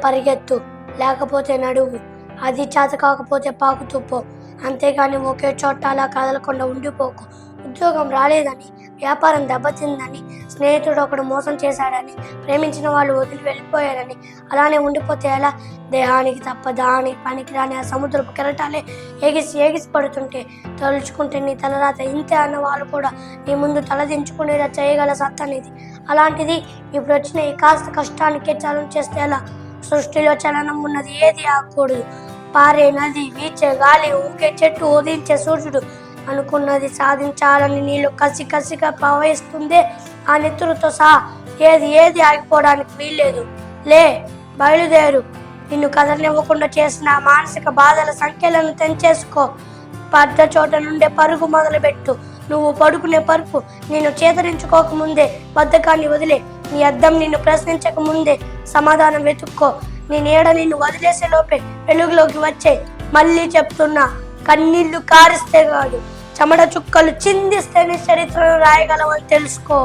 పరిగెత్తు, లేకపోతే నడువు. అది చేత కాకపోతే పాకుతూ పో. అంతేగాని ఒకే చోట అలా కదలకుండా ఉండిపోకు. ఉద్యోగం రాలేదని, వ్యాపారం దెబ్బతిందని, స్నేహితుడు ఒకడు మోసం చేశాడని, ప్రేమించిన వాళ్ళు వదిలి వెళ్ళిపోయారని అలానే ఉండిపోతే ఎలా? దేహానికి తప్ప దానికి పనికిరాని ఆ సముద్రపు కెరటాలే ఎగిసి పడుతుంటే తలుచుకుంటే నీ తలరాత ఇంతే అన్న వాళ్ళు కూడా నీ ముందు తలదించుకునేలా చేయగల సత్తనిది. అలాంటిది ఇప్పుడు వచ్చిన ఈ కాస్త కష్టానికే చలనం చేస్తే ఎలా? సృష్టిలో చలనం ఉన్నది ఏది ఆగకూడదు. పారే నది, వీచే గాలి, ఊకే చెట్టు, ఉదయించే సూర్యుడు అనుకున్నది సాధించాలని నీళ్ళు కసిగా ప్రవహిస్తుందే ఆ నెత్తురుతో సహా ఏది ఆగిపోవడానికి వీల్లేదు. లే, బయలుదేరు. నిన్ను కదలనివ్వకుండా చేసిన మానసిక బాధల సంఖ్యలను తెంచేసుకో. పడ్డ చోట నుండే పరుగు మొదలుపెట్టు. నువ్వు పడుకునే పరుపు నిన్ను చేతరించుకోకముందే బద్ధకాన్ని వదిలే. నీ అద్దం నిన్ను ప్రశ్నించక ముందే సమాధానం వెతుక్కో. నీ నీడ నిన్ను వదిలేసే లోపే వెలుగులోకి వచ్చే. మళ్ళీ చెప్తున్నా, కన్నీళ్లు కారిస్తే కాదు, చెమట చుక్కలు చిందిస్తేనే చరిత్రను రాయగలవని తెలుసుకో.